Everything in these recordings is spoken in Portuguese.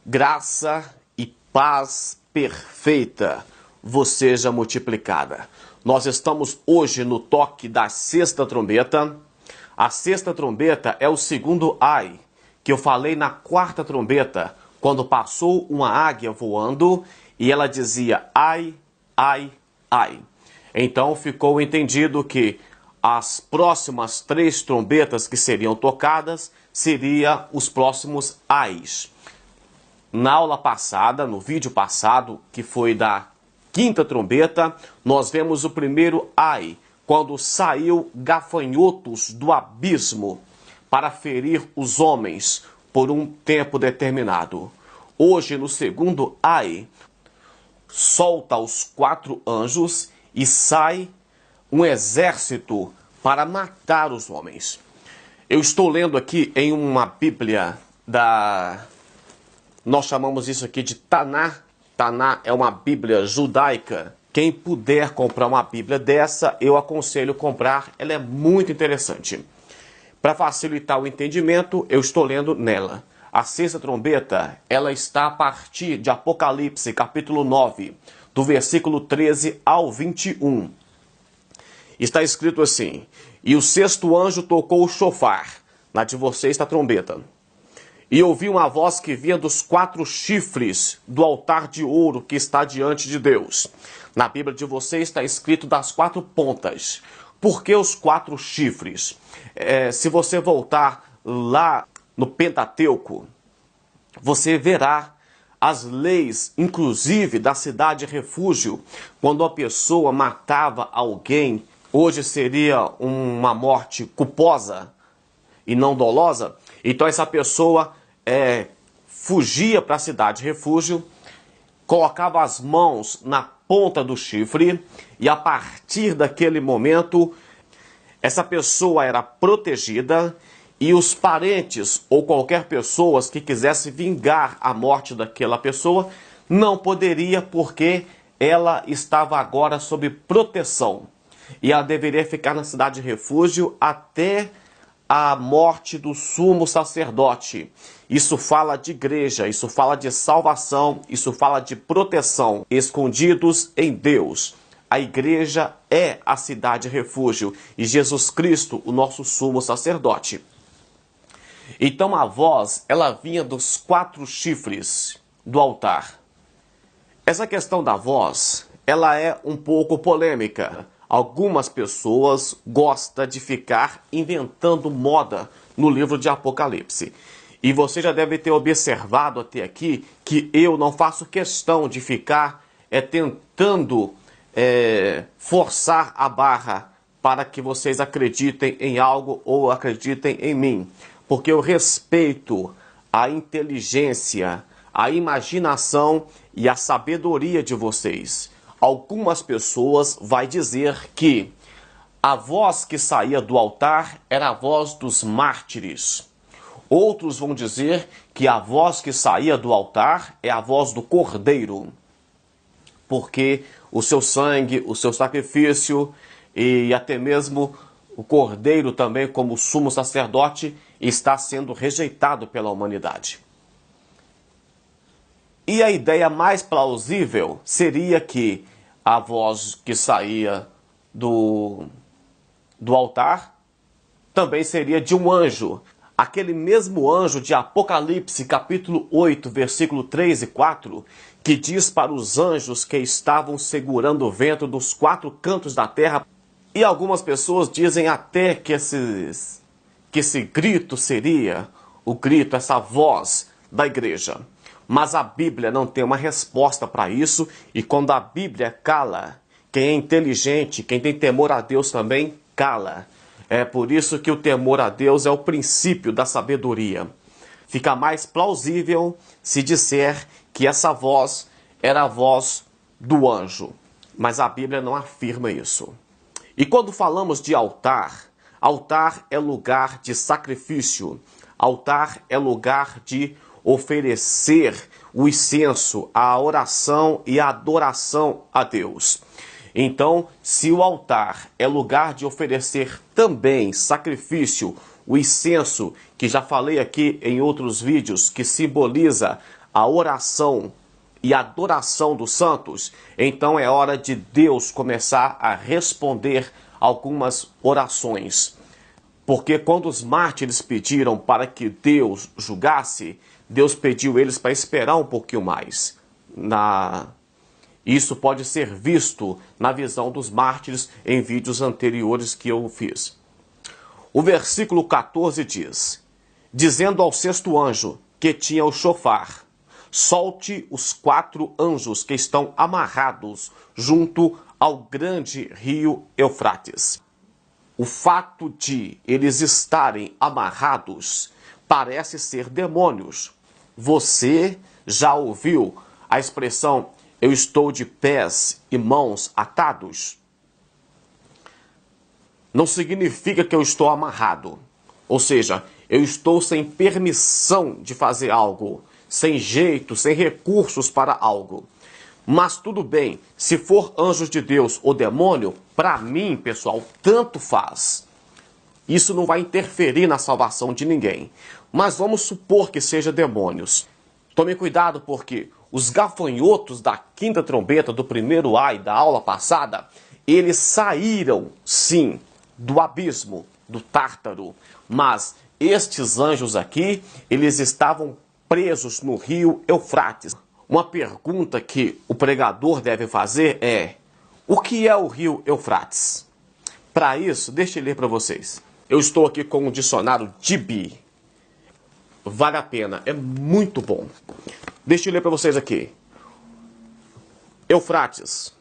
graça e paz perfeita vos seja multiplicada. Nós estamos hoje no toque da sexta trombeta. A sexta trombeta é o segundo ai, que eu falei na quarta trombeta, quando passou uma águia voando e ela dizia ai, ai, ai. Então ficou entendido que as próximas 3 trombetas que seriam tocadas seriam os próximos ais. Na aula passada, no vídeo passado, que foi da quinta trombeta, nós vemos o primeiro ai, quando saiu gafanhotos do abismo para ferir os homens por um tempo determinado. Hoje, no segundo ai, solta os 4 anjos e sai um exército para matar os homens. Eu estou lendo aqui em uma Bíblia nós chamamos isso aqui de Taná. Taná é uma Bíblia judaica. Quem puder comprar uma Bíblia dessa, eu aconselho comprar. Ela é muito interessante. Para facilitar o entendimento, eu estou lendo nela. A sexta trombeta, ela está a partir de Apocalipse, capítulo 9, do versículo 13 ao 21. Está escrito assim: e o sexto anjo tocou o chofar, na de vocês está a trombeta. E ouvi uma voz que vinha dos 4 chifres do altar de ouro que está diante de Deus. Na Bíblia de vocês está escrito das 4 pontas. Por que os 4 chifres? Se você voltar lá no Pentateuco, você verá as leis, inclusive da cidade refúgio, quando a pessoa matava alguém. Hoje seria uma morte culposa e não dolosa. Então essa pessoa fugia para a cidade refúgio, colocava as mãos na ponta do chifre e a partir daquele momento essa pessoa era protegida e os parentes ou qualquer pessoa que quisesse vingar a morte daquela pessoa não poderia, porque ela estava agora sob proteção. E ela deveria ficar na cidade de refúgio até a morte do sumo sacerdote. Isso fala de igreja, isso fala de salvação, isso fala de proteção, escondidos em Deus. A igreja é a cidade de refúgio e Jesus Cristo, o nosso sumo sacerdote. Então a voz, ela vinha dos 4 chifres do altar. Essa questão da voz, ela é um pouco polêmica. Algumas pessoas gostam de ficar inventando moda no livro de Apocalipse. E você já deve ter observado até aqui que eu não faço questão de ficar tentando forçar a barra para que vocês acreditem em algo ou acreditem em mim. Porque eu respeito a inteligência, a imaginação e a sabedoria de vocês. Algumas pessoas vão dizer que a voz que saía do altar era a voz dos mártires. Outros vão dizer que a voz que saía do altar é a voz do Cordeiro, porque o seu sangue, o seu sacrifício e até mesmo o Cordeiro também como sumo sacerdote está sendo rejeitado pela humanidade. E a ideia mais plausível seria que a voz que saía do altar também seria de um anjo. Aquele mesmo anjo de Apocalipse, capítulo 8, versículo 3 e 4, que diz para os anjos que estavam segurando o vento dos 4 cantos da terra. E algumas pessoas dizem até que esse grito seria o grito, essa voz da igreja. Mas a Bíblia não tem uma resposta para isso, e quando a Bíblia cala, quem é inteligente, quem tem temor a Deus também cala. É por isso que o temor a Deus é o princípio da sabedoria. Fica mais plausível se disser que essa voz era a voz do anjo, mas a Bíblia não afirma isso. E quando falamos de altar, altar é lugar de sacrifício, altar é lugar de oferecer o incenso, a oração e a adoração a Deus. Então, se o altar é lugar de oferecer também sacrifício, o incenso, que já falei aqui em outros vídeos, que simboliza a oração e a adoração dos santos, então é hora de Deus começar a responder algumas orações. Porque quando os mártires pediram para que Deus julgasse, Deus pediu eles para esperar um pouquinho mais. Isso pode ser visto na visão dos mártires em vídeos anteriores que eu fiz. O versículo 14 diz: dizendo ao sexto anjo que tinha o chofar: solte os 4 anjos que estão amarrados junto ao grande rio Eufrates. O fato de eles estarem amarrados parece ser demônios. Você já ouviu a expressão "eu estou de pés e mãos atados"? Não significa que eu estou amarrado. Ou seja, eu estou sem permissão de fazer algo, sem jeito, sem recursos para algo. Mas tudo bem, se for anjos de Deus ou demônio, para mim, pessoal, tanto faz. Isso não vai interferir na salvação de ninguém. Mas vamos supor que seja demônios. Tome cuidado, porque os gafanhotos da quinta trombeta do primeiro ai da aula passada, eles saíram, sim, do abismo, do Tártaro. Mas estes anjos aqui, eles estavam presos no rio Eufrates. Uma pergunta que o pregador deve fazer é: o que é o rio Eufrates? Para isso, deixa eu ler para vocês. Eu estou aqui com o dicionário Dibi. Vale a pena, é muito bom. Deixa eu ler para vocês aqui. Eufrates,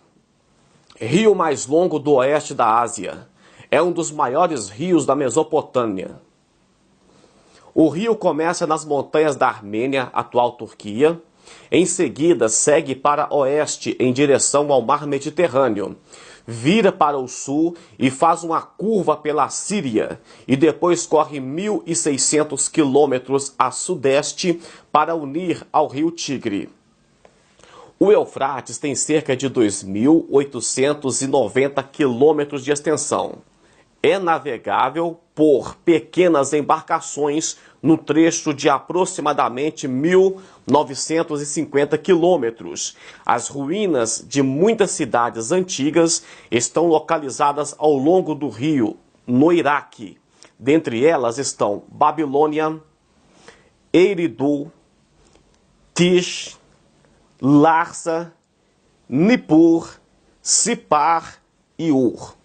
rio mais longo do oeste da Ásia. É um dos maiores rios da Mesopotâmia. O rio começa nas montanhas da Armênia, atual Turquia. Em seguida, segue para oeste em direção ao mar Mediterrâneo. Vira para o sul e faz uma curva pela Síria. E depois corre 1.600 quilômetros a sudeste para unir ao rio Tigre. O Eufrates tem cerca de 2.890 quilômetros de extensão. É navegável por pequenas embarcações no trecho de aproximadamente 1.950 quilômetros. As ruínas de muitas cidades antigas estão localizadas ao longo do rio, no Iraque. Dentre elas estão Babilônia, Eridu, Tish, Larsa, Nippur, Sipar e Ur.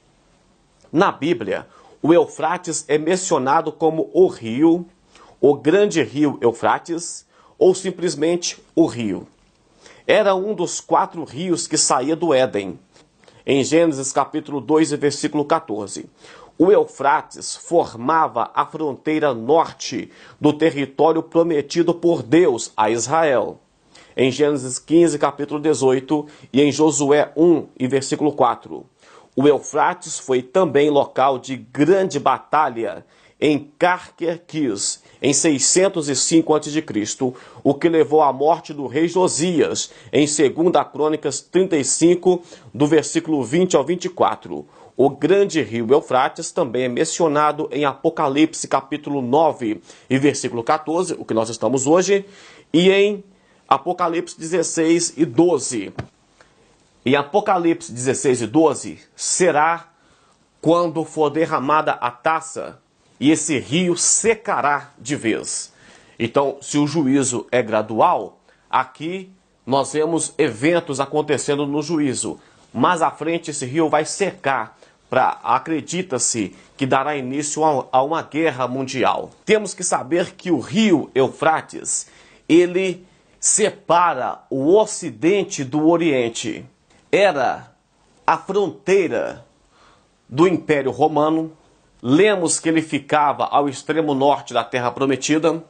Na Bíblia, o Eufrates é mencionado como o rio, o grande rio Eufrates, ou simplesmente o rio. Era um dos 4 rios que saía do Éden. Em Gênesis capítulo 2, versículo 14. O Eufrates formava a fronteira norte do território prometido por Deus a Israel. Em Gênesis 15, capítulo 18, e em Josué 1, e versículo 4. O Eufrates foi também local de grande batalha em Carquemis, em 605 a.C., o que levou à morte do rei Josias, em 2 Crônicas 35, do versículo 20 ao 24. O grande rio Eufrates também é mencionado em Apocalipse capítulo 9 e versículo 14, o que nós estamos hoje, e em Apocalipse 16 e 12. Em Apocalipse 16 e 12, será quando for derramada a taça e esse rio secará de vez. Então, se o juízo é gradual, aqui nós vemos eventos acontecendo no juízo. Mas à frente esse rio vai secar, acredita-se que dará início a uma guerra mundial. Temos que saber que o rio Eufrates, ele separa o Ocidente do Oriente. Era a fronteira do Império Romano. Lemos que ele ficava ao extremo norte da Terra Prometida.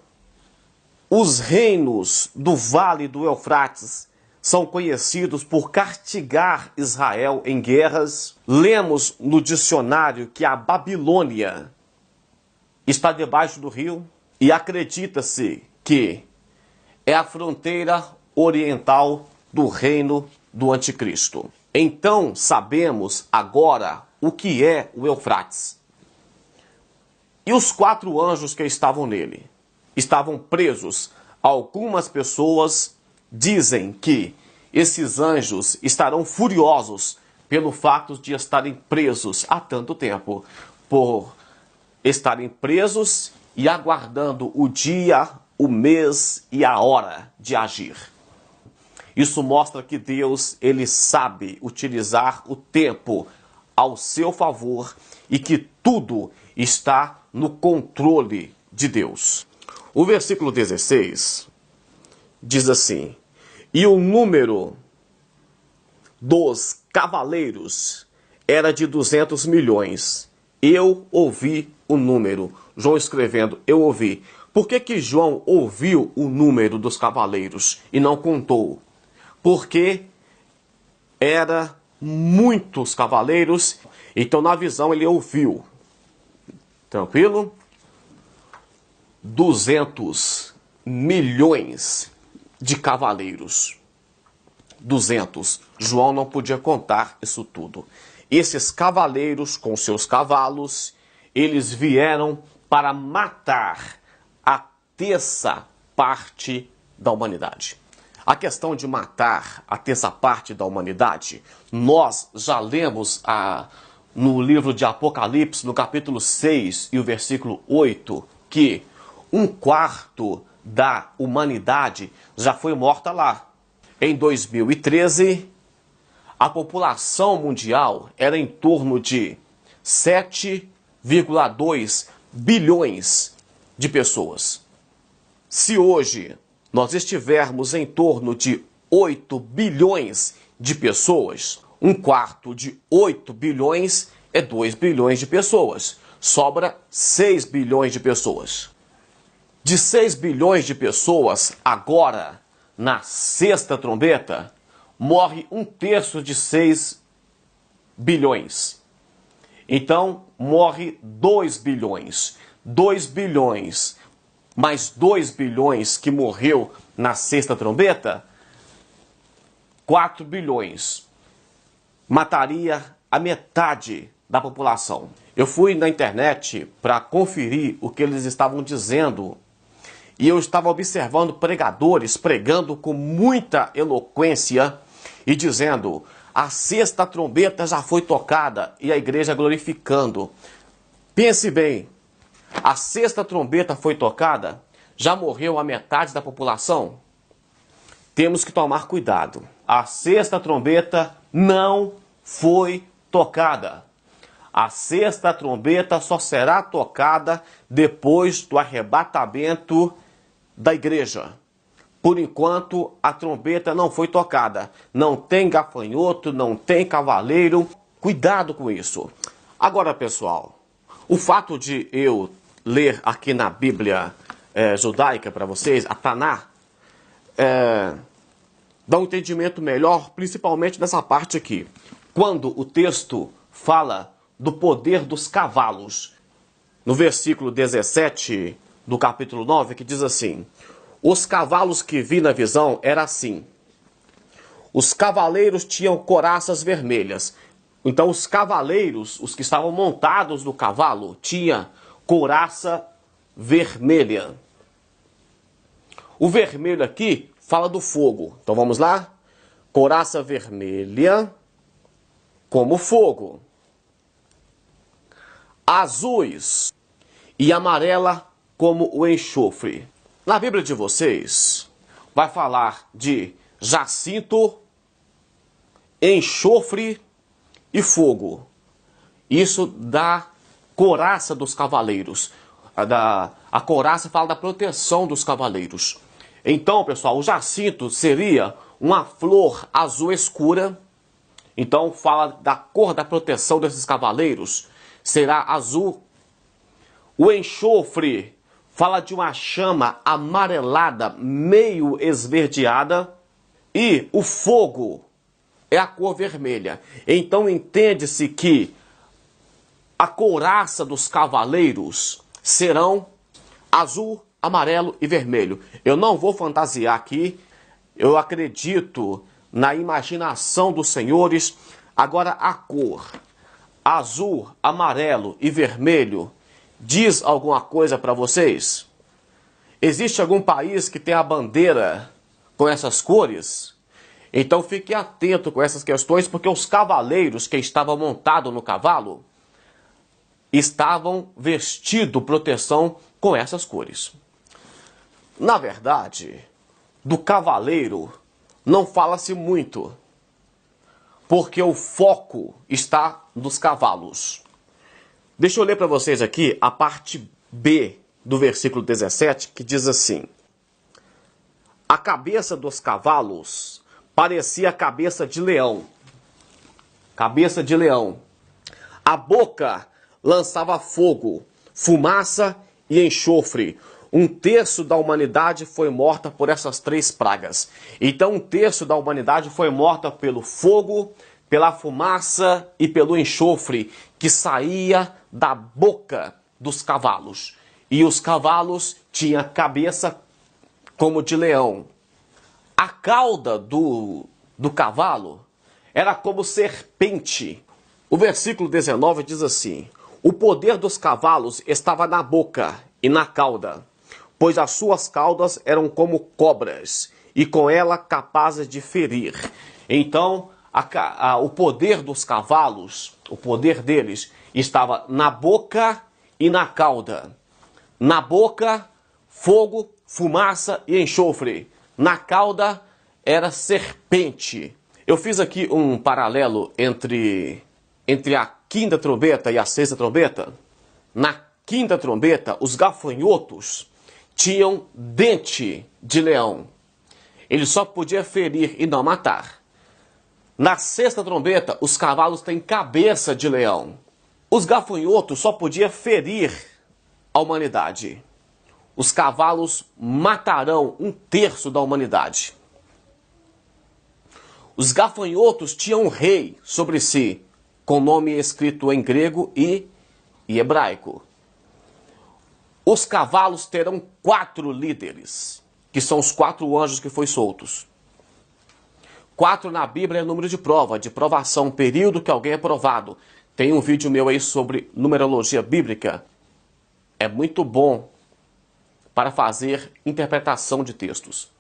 Os reinos do Vale do Eufrates são conhecidos por castigar Israel em guerras. Lemos no dicionário que a Babilônia está debaixo do rio e acredita-se que é a fronteira oriental do reino do Anticristo. Então sabemos agora o que é o Eufrates. E os 4 anjos que estavam nele estavam presos Algumas pessoas dizem que esses anjos estarão furiosos pelo fato de estarem presos há tanto tempo, por estarem presos e aguardando o dia, o mês e a hora de agir. Isso mostra que Deus, ele sabe utilizar o tempo ao seu favor e que tudo está no controle de Deus. O versículo 16 diz assim: e o número dos cavaleiros era de 200 milhões. Eu ouvi o número. João escrevendo, eu ouvi. Por que João ouviu o número dos cavaleiros e não contou? Porque era muitos cavaleiros, então na visão ele ouviu. Tranquilo? 200 milhões de cavaleiros. 200. João não podia contar isso tudo. Esses cavaleiros com seus cavalos, eles vieram para matar a terça parte da humanidade. A questão de matar a terça parte da humanidade, nós já lemos no livro de Apocalipse, no capítulo 6 e o versículo 8, que 1/4 da humanidade já foi morta lá. Em 2013, a população mundial era em torno de 7,2 bilhões de pessoas. Se hoje nós estivermos em torno de 8 bilhões de pessoas, 1/4 de 8 bilhões é 2 bilhões de pessoas. Sobra 6 bilhões de pessoas. De 6 bilhões de pessoas, agora, na sexta trombeta, morre 1/3 de 6 bilhões. Então, morre 2 bilhões. 2 bilhões mais 2 bilhões que morreu na sexta trombeta, 4 bilhões. Mataria a metade da população. Eu fui na internet para conferir o que eles estavam dizendo. E eu estava observando pregadores pregando com muita eloquência e dizendo: a sexta trombeta já foi tocada, e a igreja glorificando. Pense bem, a sexta trombeta foi tocada, já morreu a metade da população? Temos que tomar cuidado. A sexta trombeta não foi tocada. A sexta trombeta só será tocada depois do arrebatamento da igreja. Por enquanto, a trombeta não foi tocada. Não tem gafanhoto, não tem cavaleiro. Cuidado com isso. Agora, pessoal, o fato de eu ler aqui na Bíblia judaica para vocês, a Taná, dá um entendimento melhor, principalmente nessa parte aqui. Quando o texto fala do poder dos cavalos, no versículo 17 do capítulo 9, que diz assim: os cavalos que vi na visão era assim. Os cavaleiros tinham couraças vermelhas. Então os cavaleiros, os que estavam montados no cavalo, tinham couraça vermelha. O vermelho aqui fala do fogo. Então vamos lá? Couraça vermelha como fogo. Azuis e amarela como o enxofre. Na Bíblia de vocês, vai falar de jacinto, enxofre e fogo. Isso da couraça dos cavaleiros. A couraça fala da proteção dos cavaleiros. Então, pessoal, o jacinto seria uma flor azul escura. Então, fala da cor da proteção desses cavaleiros. Será azul. O enxofre fala de uma chama amarelada, meio esverdeada. E o fogo é a cor vermelha. Então, entende-se que a couraça dos cavaleiros serão azul, amarelo e vermelho. Eu não vou fantasiar aqui. Eu acredito na imaginação dos senhores. Agora, a cor azul, amarelo e vermelho diz alguma coisa para vocês? Existe algum país que tem a bandeira com essas cores? Então fique atento com essas questões, porque os cavaleiros que estavam montados no cavalo estavam vestidos proteção com essas cores. Na verdade, do cavaleiro não fala-se muito, porque o foco está nos cavalos. Deixa eu ler para vocês aqui a parte B do versículo 17, que diz assim: a cabeça dos cavalos parecia a cabeça de leão. Cabeça de leão. A boca lançava fogo, fumaça e enxofre. 1/3 da humanidade foi morta por essas 3 pragas. Então 1/3 da humanidade foi morta pelo fogo, pela fumaça e pelo enxofre que saía da boca dos cavalos. E os cavalos tinham cabeça como de leão. A cauda do cavalo era como serpente. O versículo 19 diz assim: o poder dos cavalos estava na boca e na cauda, pois as suas caudas eram como cobras, e com ela capazes de ferir. Então, o poder dos cavalos, o poder deles, estava na boca e na cauda. Na boca, fogo, fumaça e enxofre. Na cauda, era serpente. Eu fiz aqui um paralelo entre a quinta trombeta e a sexta trombeta. Na quinta trombeta, os gafanhotos tinham dente de leão. Ele só podia ferir e não matar. Na sexta trombeta, os cavalos têm cabeça de leão. Os gafanhotos só podiam ferir a humanidade. Os cavalos matarão 1/3 da humanidade. Os gafanhotos tinham um rei sobre si, com nome escrito em grego e hebraico. Os cavalos terão 4 líderes, que são os 4 anjos que foram soltos. 4 na Bíblia é número de prova, de provação, período que alguém é provado. Tem um vídeo meu aí sobre numerologia bíblica. É muito bom para fazer interpretação de textos.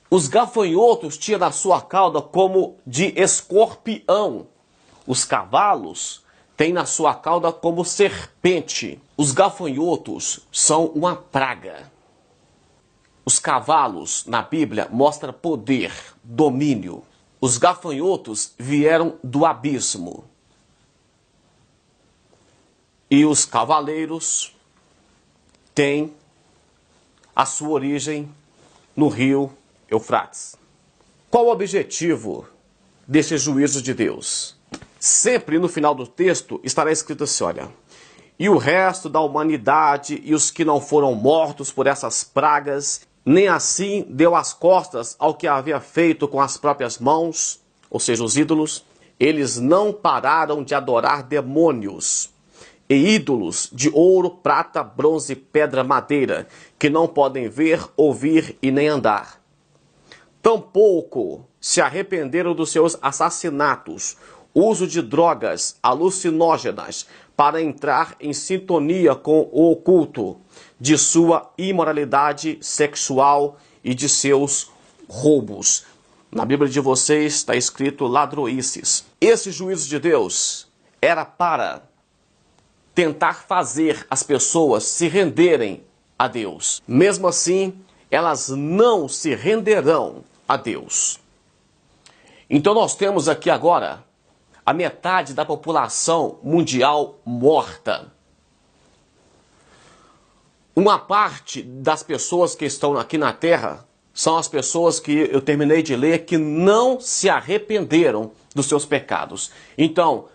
Os gafanhotos tinham na sua cauda como de escorpião. Os cavalos têm na sua cauda como serpente. Os gafanhotos são uma praga. Os cavalos, na Bíblia, mostram poder, domínio. Os gafanhotos vieram do abismo. E os cavaleiros têm a sua origem no rio Eufrates. Qual o objetivo desse juízo de Deus? Sempre no final do texto estará escrito assim, olha: e o resto da humanidade e os que não foram mortos por essas pragas, nem assim deu as costas ao que havia feito com as próprias mãos, ou seja, os ídolos. Eles não pararam de adorar demônios e ídolos de ouro, prata, bronze, pedra, madeira, que não podem ver, ouvir e nem andar. Tampouco se arrependeram dos seus assassinatos, uso de drogas alucinógenas para entrar em sintonia com o oculto, de sua imoralidade sexual e de seus roubos. Na Bíblia de vocês está escrito ladroices. Esse juízo de Deus era para tentar fazer as pessoas se renderem a Deus. Mesmo assim, elas não se renderão a Deus. Então nós temos aqui agora a metade da população mundial morta. Uma parte das pessoas que estão aqui na Terra são as pessoas que eu terminei de ler que não se arrependeram dos seus pecados. Então,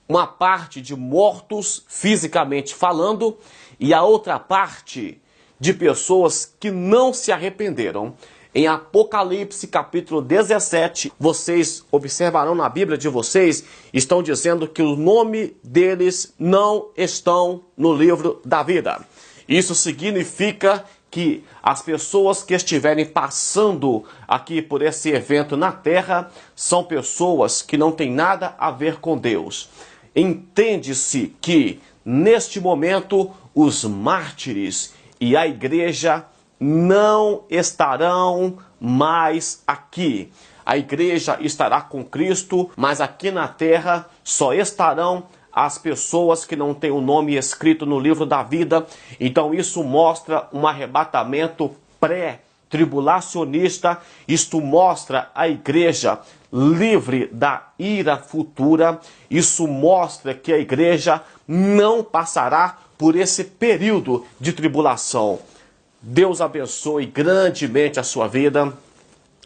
uma parte de mortos fisicamente falando e a outra parte de pessoas que não se arrependeram. Em Apocalipse capítulo 17, vocês observarão na Bíblia de vocês, estão dizendo que o nome deles não estão no livro da vida. Isso significa que as pessoas que estiverem passando aqui por esse evento na Terra são pessoas que não têm nada a ver com Deus. Entende-se que, neste momento, os mártires e a igreja não estarão mais aqui. A igreja estará com Cristo, mas aqui na terra só estarão as pessoas que não têm o nome escrito no livro da vida. Então isso mostra um arrebatamento pré-tribulacionista. Isto mostra a igreja livre da ira futura. Isso mostra que a igreja não passará por esse período de tribulação. Deus abençoe grandemente a sua vida.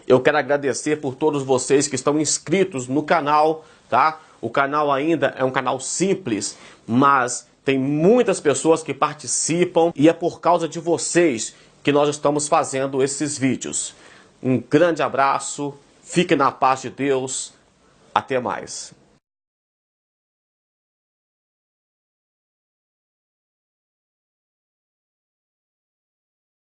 Eu quero agradecer por todos vocês que estão inscritos no canal, tá? O canal ainda é um canal simples, mas tem muitas pessoas que participam e é por causa de vocês que nós estamos fazendo esses vídeos. Um grande abraço, fique na paz de Deus, até mais.